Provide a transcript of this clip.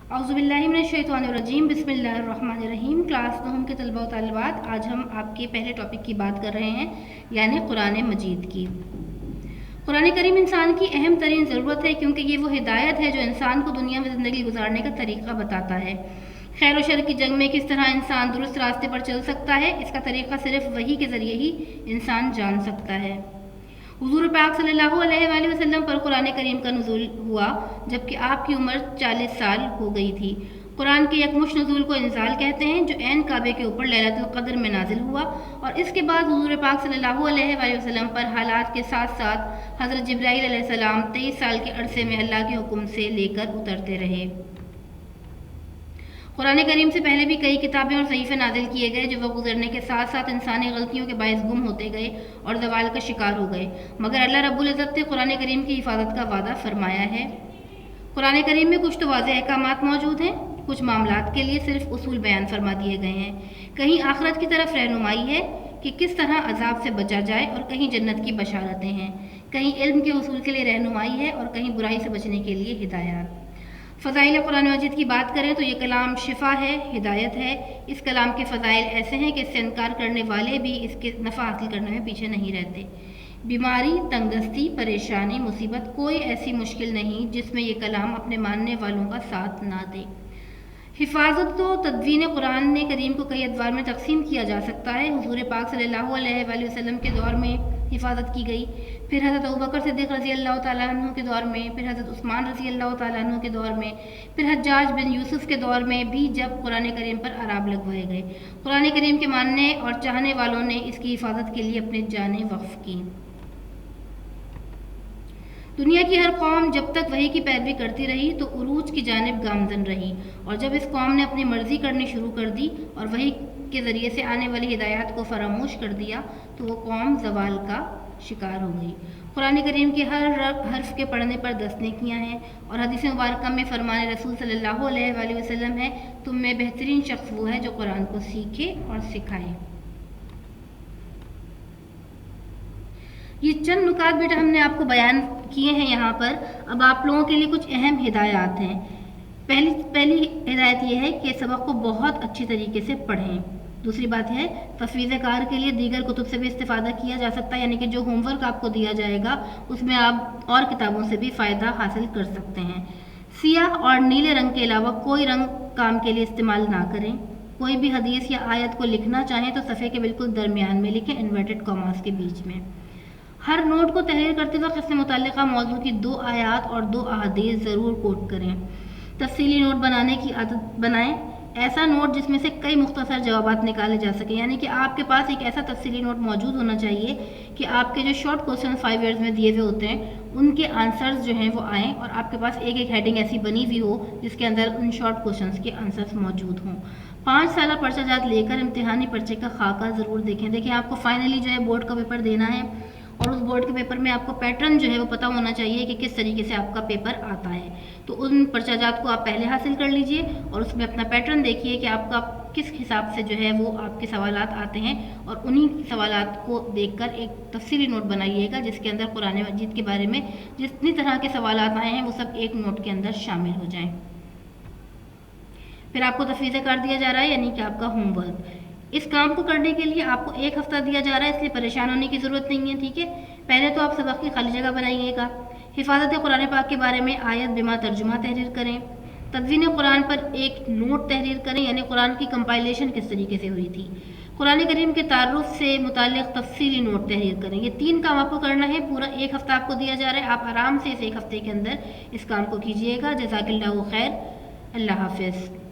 اعوذ باللہ من الشیطان الرجیم، بسم اللہ الرحمن الرحیم۔ کلاس 9 کے طلبہ و طالبات، آج ہم آپ کے پہلے ٹاپک کی بات کر رہے ہیں، یعنی قرآن مجید کی۔ قرآن کریم انسان کی اہم ترین ضرورت ہے، کیونکہ یہ وہ ہدایت ہے جو انسان کو دنیا میں زندگی گزارنے کا طریقہ بتاتا ہے۔ خیر و شر کی جنگ میں کس طرح انسان درست راستے پر چل سکتا ہے، اس کا طریقہ صرف وحی کے ذریعے ہی انسان جان سکتا ہے۔ حضور پاک صلی اللہ علیہ وآلہ وسلم پر قرآن کریم کا نزول ہوا جبکہ آپ کی عمر 40 سال ہو گئی تھی۔ قرآن کے یکمشت نزول کو انزال کہتے ہیں، جو عین کعبے کے اوپر لیلۃ القدر میں نازل ہوا، اور اس کے بعد حضور پاک صلی اللہ علیہ وآلہ وسلم پر حالات کے ساتھ ساتھ حضرت جبرائیل علیہ السلام 23 سال کے عرصے میں اللہ کے حکم سے لے کر اترتے رہے۔ قرآن کریم سے پہلے بھی کئی کتابیں اور صحیفے نازل کیے گئے، جو وقت گزرنے کے ساتھ ساتھ انسانی غلطیوں کے باعث گم ہوتے گئے اور زوال کا شکار ہو گئے، مگر اللہ رب العزت نے قرآن کریم کی حفاظت کا وعدہ فرمایا ہے۔ قرآن کریم میں کچھ تو واضح احکامات موجود ہیں، کچھ معاملات کے لیے صرف اصول بیان فرما دیے گئے ہیں۔ کہیں آخرت کی طرف رہنمائی ہے کہ کس طرح عذاب سے بچا جائے، اور کہیں جنت کی بشارتیں ہیں۔ کہیں علم کے حصول کے لیے رہنمائی ہے، اور کہیں برائی سے بچنے کے لیے ہدایات۔ فضائل قرآن مجید کی بات کریں تو یہ کلام شفا ہے، ہدایت ہے۔ اس کلام کے فضائل ایسے ہیں کہ اس سے انکار کرنے والے بھی اس کے نفع حاصل کرنے میں پیچھے نہیں رہتے۔ بیماری، تنگدستی، پریشانی، مصیبت، کوئی ایسی مشکل نہیں جس میں یہ کلام اپنے ماننے والوں کا ساتھ نہ دے۔ حفاظت و تدوین قرآن کریم کو کئی ادوار میں تقسیم کیا جا سکتا ہے۔ حضور پاک صلی اللہ علیہ وآلہ وسلم کے دور میں حفاظت کی گئی، پھر حضرت ابوبکر صدیق رضی اللہ تعالیٰ عنہ کے دور میں، پھر حضرت عثمان رضی اللہ تعالیٰ عنہ کے دور میں، پھر حجاج بن یوسف کے دور میں بھی جب قرآن کریم پر اعراب لگوائے گئے۔ قرآن کریم کے ماننے اور چاہنے والوں نے اس کی حفاظت کے لیے اپنی جانیں وقف کی۔ دنیا کی ہر قوم جب تک وحی کی پیروی کرتی رہی تو عروج کی جانب گامزن رہی، اور جب اس قوم نے اپنی مرضی کرنی شروع کر دی اور وحی کے ذریعے سے آنے والی ہدایات کو فراموش کر دیا تو وہ قوم زوال کا شکار ہو گئی۔ قرآن کریم کے ہر حرف کے پڑھنے پر 10 نیکیاں ہیں، اور حدیث مبارکہ میں فرمان رسول صلی اللہ علیہ وآلہ وسلم ہے، تم میں بہترین شخص وہ ہے جو قرآن کو سیکھے اور سکھائے۔ یہ چند نکات بیٹا ہم نے آپ کو بیان کیے ہیں یہاں پر۔ اب آپ لوگوں کے لیے کچھ اہم ہدایات ہیں۔ پہلی ہدایت یہ ہے کہ سبق کو بہت اچھی طریقے سے پڑھیں۔ دوسری بات ہے، تفویض کار کے لیے دیگر کتب سے بھی استفادہ کیا جا سکتا ہے، یعنی کہ جو ہوم ورک آپ کو دیا جائے گا اس میں آپ اور کتابوں سے بھی فائدہ حاصل کر سکتے ہیں۔ سیاہ اور نیلے رنگ کے علاوہ کوئی رنگ کام کے لیے استعمال نہ کریں۔ کوئی بھی حدیث یا آیت کو لکھنا چاہیں تو صفحے کے بالکل درمیان میں لکھیں، انورٹڈ کاماز کے بیچ میں۔ ہر نوٹ کو تحریر کرتے وقت اس سے متعلقہ موضوع کی 2 آیات اور 2 احادیث ضرور کوٹ کریں۔ تفصیلی نوٹ بنانے کی عادت بنائیں، ایسا نوٹ جس میں سے کئی مختصر جوابات نکالے جا سکیں، یعنی کہ آپ کے پاس ایک ایسا تفصیلی نوٹ موجود ہونا چاہیے کہ آپ کے جو شارٹ کوسچن 5 ایئرز میں دیے ہوئے ہوتے ہیں ان کے آنسرز جو ہیں وہ آئیں، اور آپ کے پاس ایک ہیڈنگ ایسی بنی ہوئی ہو جس کے اندر ان شارٹ کوسچنز کے آنسرز موجود ہوں۔ 5 سالہ پرچہ جات لے کر امتحانی پرچے کا خاکہ ضرور دیکھیں۔ آپ کو فائنلی جو ہے بورڈ کا پیپر دینا ہے، اور اس بورڈ کے پیپر میں آپ کو پیٹرن جو ہے وہ پتہ ہونا چاہیے کہ کس طریقے سے آپ کا پیپر آتا ہے۔ تو ان پرچہ جات کو آپ پہلے حاصل کر لیجئے، اور اس میں اپنا پیٹرن دیکھیے کہ آپ کا کس حساب سے جو ہے وہ آپ کے سوالات آتے ہیں، اور انہی سوالات کو دیکھ کر ایک تفصیلی نوٹ بنائیے گا جس کے اندر قرآن مجید کے بارے میں جتنی طرح کے سوالات آئے ہیں وہ سب ایک نوٹ کے اندر شامل ہو جائیں۔ پھر آپ کو تفویض کار دیا جا رہا ہے، یعنی کہ آپ کا ہوم ورک۔ اس کام کو کرنے کے لیے آپ کو 1 ہفتہ دیا جا رہا ہے، اس لیے پریشان ہونے کی ضرورت نہیں ہے، ٹھیک ہے۔ پہلے تو آپ سبق کی خالی جگہ بنائیے گا۔ حفاظت قرآن پاک کے بارے میں آیت بما ترجمہ تحریر کریں۔ تدوین قرآن پر ایک نوٹ تحریر کریں، یعنی قرآن کی کمپائلیشن کس طریقے سے ہوئی تھی۔ قرآن کریم کے تعارف سے متعلق تفصیلی نوٹ تحریر کریں۔ یہ 3 کام آپ کو کرنا ہے، پورا 1 ہفتہ آپ کو دیا جا رہا ہے، آپ آرام سے اس 1 ہفتے کے اندر اس کام کو کیجیے گا۔ جزاک اللہ خیر، اللہ حافظ۔